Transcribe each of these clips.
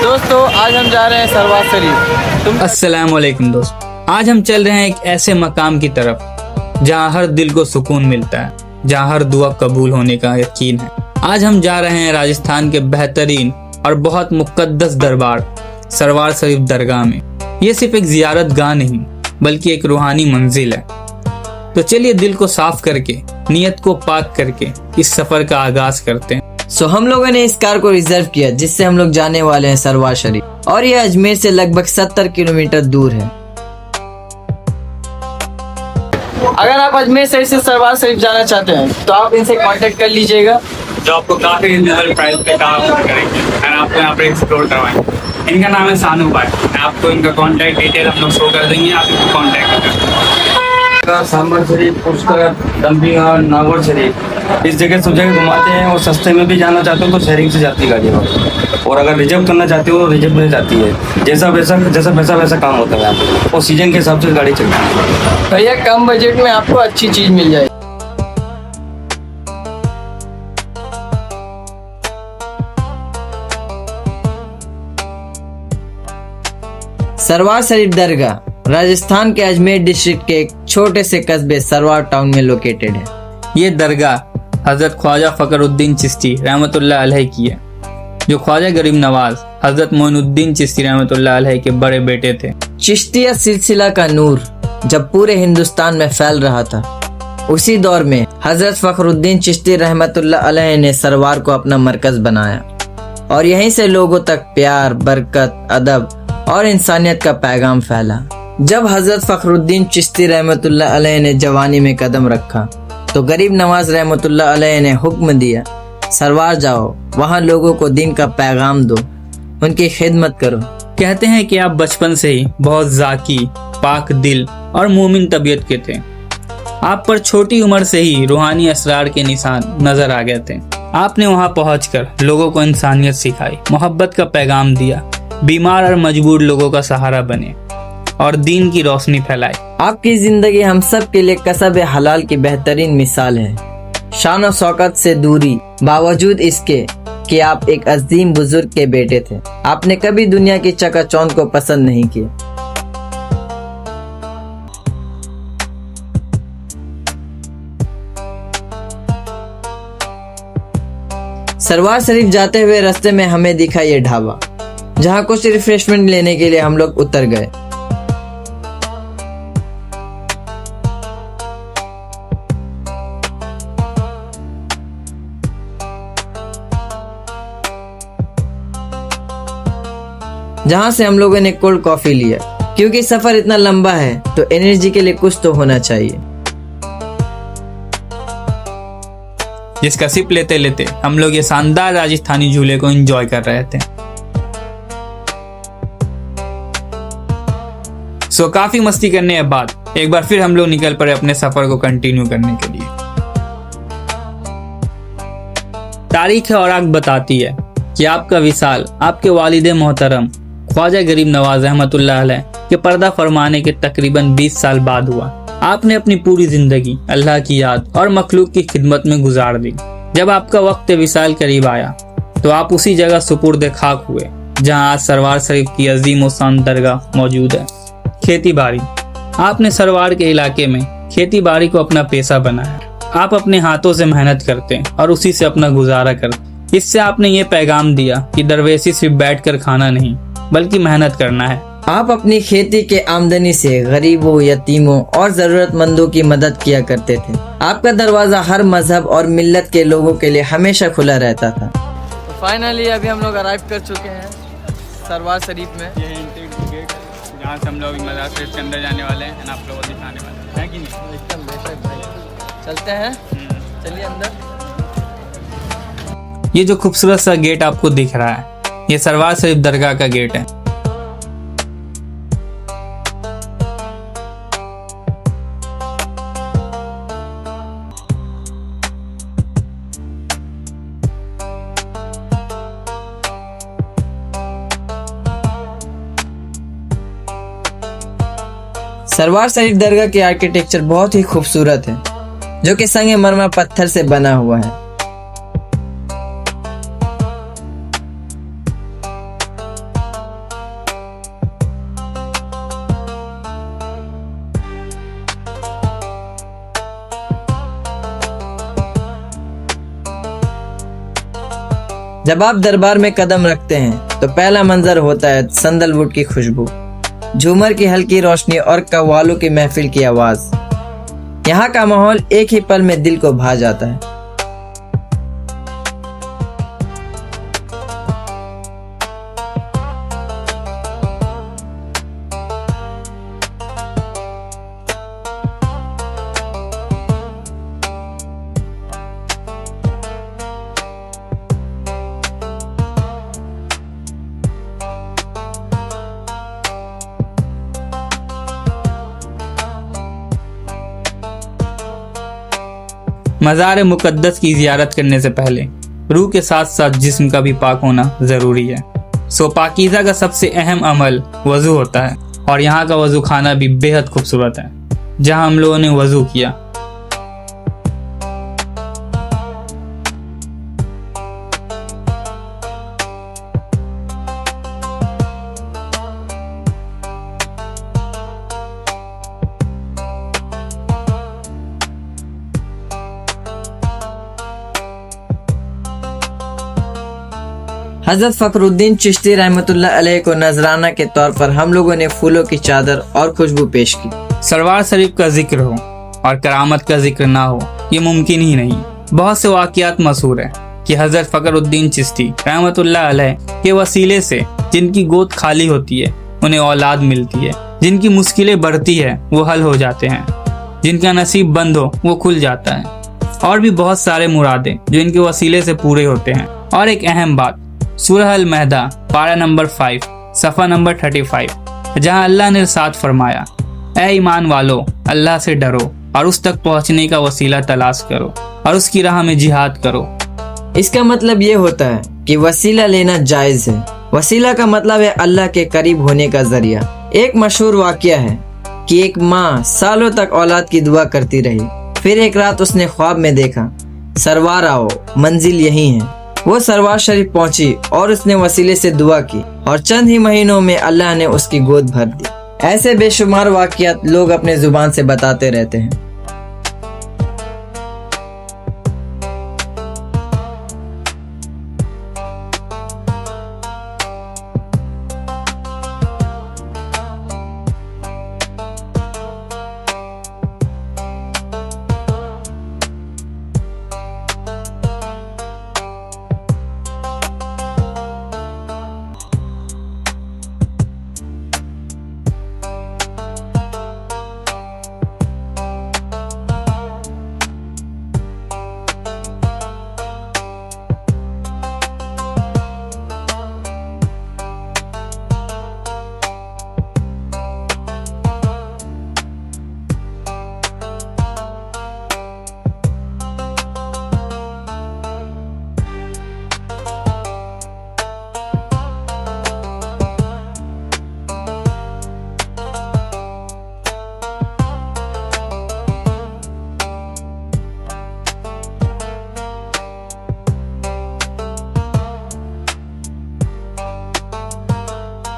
दोस्तों आज हम जा रहे हैं सरवार शरीफ। अस्सलाम वालेकुम दोस्त, आज हम चल रहे हैं एक ऐसे मकाम की तरफ जहां हर दिल को सुकून मिलता है, जहां हर दुआ कबूल होने का यकीन है। आज हम जा रहे हैं राजस्थान के बेहतरीन और बहुत मुक़द्दस दरबार सरवार शरीफ दरगाह में। ये सिर्फ एक ज़ियारत गाह नहीं बल्कि एक रूहानी मंजिल है। तो चलिए दिल को साफ करके, नियत को पाक करके इस सफर का आगाज करते हैं। हम लोगों ने इस कार को रिजर्व किया जिससे हम लोग जाने वाले हैं सरवार शरीफ, और यह अजमेर से लगभग 70 किलोमीटर दूर है। अगर आप अजमेर शरीफ से सरवार शरीफ जाना चाहते हैं तो आप इनसे कांटेक्ट कर लीजिएगा, जो आपको काफी रिजनेबल प्राइस पे कार ऑफर करेंगे और आपको यहाँ पे एक्सप्लोर करवाएंगे। इनका नाम है सानू भाई। आपको इनका कांटेक्ट डिटेल हम लोग शो कर देंगे, आप इनको कांटेक्ट करें। सांबर शरीफ, पुष्कर, दम्बिया, नागौर शरीफ, इस जगह सब जगह घुमाते हैं। और सस्ते में भी जाना चाहते हो तो शेयरिंग से जाती है गाड़ी वहाँ, और अगर रिजर्व करना चाहते हो तो रिजर्व में जाती है। जैसा पैसा वैसा काम होता है यहाँ पे, और सीजन के हिसाब से गाड़ी चलती है। भैया कम बजट में आपको अच्छी चीज मिल जाएगी। सरवार शरीफ दरगाह राजस्थान के अजमेर डिस्ट्रिक्ट के एक छोटे से कस्बे सरवार टाउन में लोकेटेड है। ये दरगाह हजरत ख्वाजा फकरुद्दीन चिश्ती रहमतुल्लाह अलैह की है, जो ख्वाजा गरीब नवाज हजरत मोइनुद्दीन चिश्ती रहमतुल्लाह अलैह के बड़े बेटे थे। चिश्तिया सिलसिला का नूर जब पूरे हिंदुस्तान में फैल रहा था, उसी दौर में हजरत फखरुद्दीन चिश्ती रहमतुल्लाह अलैह ने सरवार को अपना मरकज बनाया, और यहीं से लोगों तक प्यार, बरकत, अदब और इंसानियत का पैगाम फैला। जब हजरत फखरुद्दीन चिश्ती रहमतुल्लाह अलैह ने जवानी में कदम रखा तो गरीब नवाज रहमतुल्लाह अलैह ने हुक्म दिया, सरवार जाओ, वहाँ लोगों को दीन का पैगाम दो, उनकी खिदमत करो। कहते हैं कि आप बचपन से ही बहुत जाकी, पाक दिल और मोमिन तबीयत के थे। आप पर छोटी उम्र से ही रूहानी असरार के निशान नजर आ गए थे। आपने वहाँ पहुंचकर लोगों को इंसानियत सिखाई, मोहब्बत का पैगाम दिया, बीमार और मजबूर लोगों का सहारा बने और दीन की रोशनी फैलाई। आपकी जिंदगी हम सब के लिए कसब हलाल की बेहतरीन मिसाल है। शान और शौकत से दूरी, बावजूद इसके कि आप एक अजीम बुजुर्ग के बेटे थे, आपने कभी दुनिया की चकाचौंध को पसंद नहीं किया। सरवार शरीफ जाते हुए रास्ते में हमें दिखा ये ढाबा, जहाँ कुछ रिफ्रेशमेंट लेने के लिए हम लोग उतर गए। जहाँ से हम लोगों ने कोल्ड कॉफी लिया, क्योंकि सफर इतना लंबा है तो एनर्जी के लिए कुछ तो होना चाहिए। जिसका सिप लेते लेते हम लोग ये शानदार राजस्थानी झूले को एंजॉय कर रहे थे। काफी मस्ती करने के बाद एक बार फिर हम लोग निकल पड़े अपने सफर को कंटिन्यू करने के लिए। तारीख और आग बताती है कि आपका विसाल आपके वालिदे मोहतरम ख्वाजा गरीब नवाज रहमतुल्लाह अलैह के पर्दा फरमाने के तकरीबन 20 साल बाद हुआ। आपने अपनी पूरी जिंदगी अल्लाह की याद और मखलूक की खिदमत में गुजार दी। जब आपका वक्त विसाल करीब आया तो आप उसी जगह सुपुर्द खाक हुए जहां आज सरवार शरीफ की अजीम और शान दरगाह मौजूद है। खेती बाड़ी, आपने सरवार के इलाके में खेती बाड़ी को अपना पेशा बनाया। आप अपने हाथों से मेहनत करते हैं और उसी से अपना गुजारा करते। इससे आपने ये पैगाम दिया कि दरवेशी सिर्फ बैठकर खाना नहीं बल्कि मेहनत करना है। आप अपनी खेती के आमदनी से गरीबों, यतीमों और जरूरतमंदों की मदद किया करते थे। आपका दरवाजा हर मजहब और मिल्लत के लोगों के लिए हमेशा खुला रहता था। तो फाइनली अभी हम लोग अराइव कर चुके हैं सरवार शरीफ में। ये एंट्री गेट जहाँ से हम लोग मज़ार शरीफ के अंदर जाने वाले हैं, आपको वो दिखाने वाले हैं कि नहीं। एकदम बेशक भाई, चलते हैं, चलिए अंदर। ये जो खूबसूरत सा गेट आपको दिख रहा है, ये सरवार शरीफ दरगाह का गेट है। सरवार शरीफ दरगाह की आर्किटेक्चर बहुत ही खूबसूरत है, जो कि संगमरमर पत्थर से बना हुआ है। जब आप दरबार में कदम रखते हैं तो पहला मंजर होता है संदलवुड की खुशबू, झूमर की हल्की रोशनी और कव्वालों की महफिल की आवाज। यहाँ का माहौल एक ही पल में दिल को भा जाता है। मज़ार मुक़द्दस की ज़ियारत करने से पहले रूह के साथ साथ जिस्म का भी पाक होना ज़रूरी है। सो पाकीज़ा का सबसे अहम अमल वज़ू होता है और यहाँ का वज़ू खाना भी बेहद खूबसूरत है, जहाँ हम लोगों ने वज़ू किया। हजरत फखरुद्दीन चिश्ती रहमतुल्लाह अलैह को नजराना के तौर पर हम लोगों ने फूलों की चादर और खुशबू पेश की। सरवार शरीफ का जिक्र हो और करामत का जिक्र ना हो, ये मुमकिन ही नहीं। बहुत से वाक़ियात मशहूर है कि हजरत फखरुद्दीन चिश्ती रहमतुल्लाह अलैह के वसीले से जिनकी गोद खाली होती है उन्हें औलाद मिलती है, जिनकी मुश्किलें बढ़ती है वो हल हो जाते हैं, जिनका नसीब बंद हो वो खुल जाता है, और भी बहुत सारे मुरादे जो इनके वसीले से पूरे होते हैं। और एक अहम बात, सूरह अल महदा पारा नंबर 5 सफ़ा नंबर 35, जहाँ अल्लाह ने इरशाद फरमाया, ऐ ईमान वालो अल्लाह से डरो और उस तक पहुँचने का वसीला तलाश करो और उसकी राह में जिहाद करो। इसका मतलब ये होता है कि वसीला लेना जायज है। वसीला का मतलब है अल्लाह के करीब होने का जरिया। एक मशहूर वाकया है कि एक माँ सालों तक औलाद की दुआ करती रही। फिर एक रात उसने ख्वाब में देखा, सरवार आओ, मंजिल यही है। वो सरवार शरीफ पहुंची और उसने वसीले से दुआ की और चंद ही महीनों में अल्लाह ने उसकी गोद भर दी। ऐसे बेशुमार वाकयात लोग अपने जुबान से बताते रहते हैं।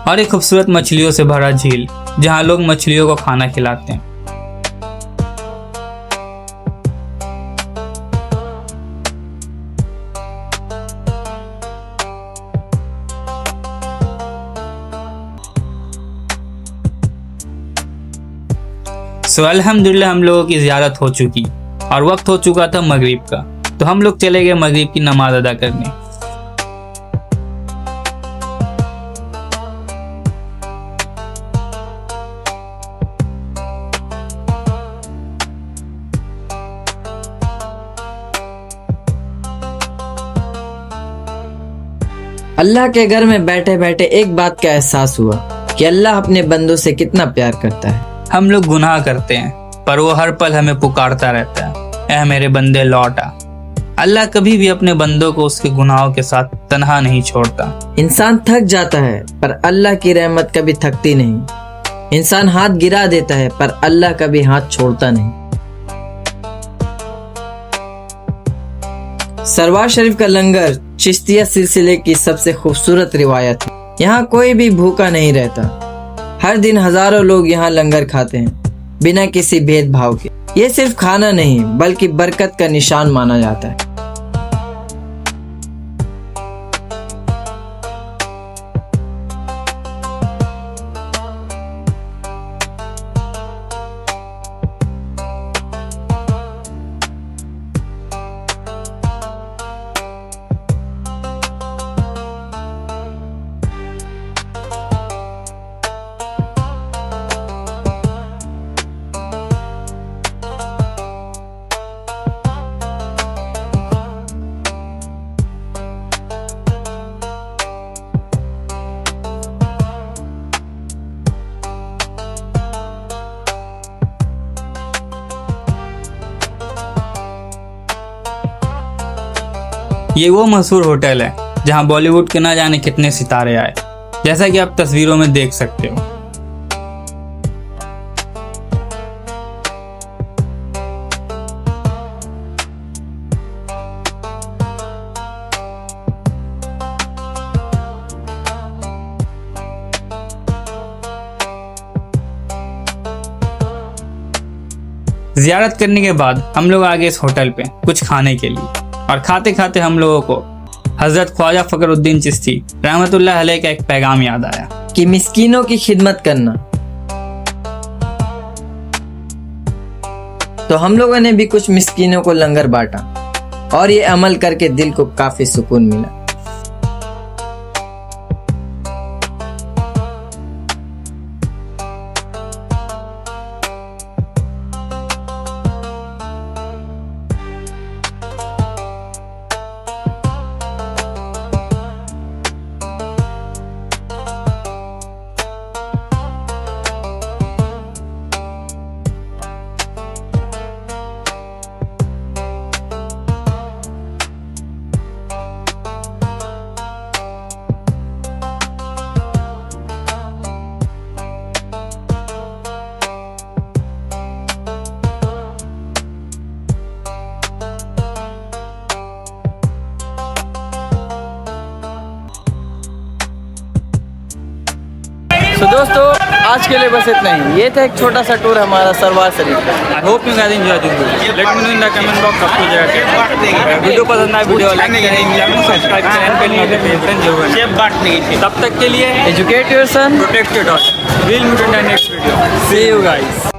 और एक खूबसूरत मछलियों से भरा झील, जहाँ लोग मछलियों को खाना खिलाते हैं। सो अल्हम्दुलिल्लाह हम लोगों की ज़ियारत हो चुकी और वक्त हो चुका था मगरिब का, तो हम लोग चले गए मगरिब की नमाज अदा करने। अल्लाह के घर में बैठे बैठे एक बात का एहसास हुआ कि अल्लाह अपने बंदों से कितना प्यार करता है। हम लोग गुनाह करते हैं पर वो हर पल हमें पुकारता रहता है, ऐ मेरे बंदे लौट आ। अल्लाह कभी भी अपने बंदों को उसके गुनाहों के साथ तन्हा नहीं छोड़ता। इंसान थक जाता है पर अल्लाह की रहमत कभी थकती नहीं। इंसान हाथ गिरा देता है पर अल्लाह कभी हाथ छोड़ता नहीं। सरवार शरीफ का लंगर चिश्तिया सिलसिले की सबसे खूबसूरत रिवायत है। यहाँ कोई भी भूखा नहीं रहता। हर दिन हजारों लोग यहाँ लंगर खाते हैं बिना किसी भेदभाव के। ये सिर्फ खाना नहीं बल्कि बरकत का निशान माना जाता है। ये वो मशहूर होटल है जहां बॉलीवुड के ना जाने कितने सितारे आए, जैसा कि आप तस्वीरों में देख सकते हो। जियारत करने के बाद हम लोग आ गए इस होटल पे कुछ खाने के लिए, और खाते खाते हम लोगों को हजरत ख्वाजा फखरुद्दीन चिश्ती रहमतुल्लाह अलैह का एक पैगाम याद आया कि मिस्कीनों की खिदमत करना। तो हम लोगों ने भी कुछ मिस्कीनों को लंगर बांटा और ये अमल करके दिल को काफी सुकून मिला। तो दोस्तों आज के लिए बस इतना ही। ये था एक छोटा सा टूर हमारा सरवार शरीफ का। I hope you guys enjoy this video. Let me know in the comment box आपको जगह वीडियो पसंद आए वीडियो लाइक करें, सब्सक्राइब चैनल पे नोटिफिकेशन जरूर करें। तब तक के लिए educate yourself, protect your daughter. Will meet in the next video. See you guys.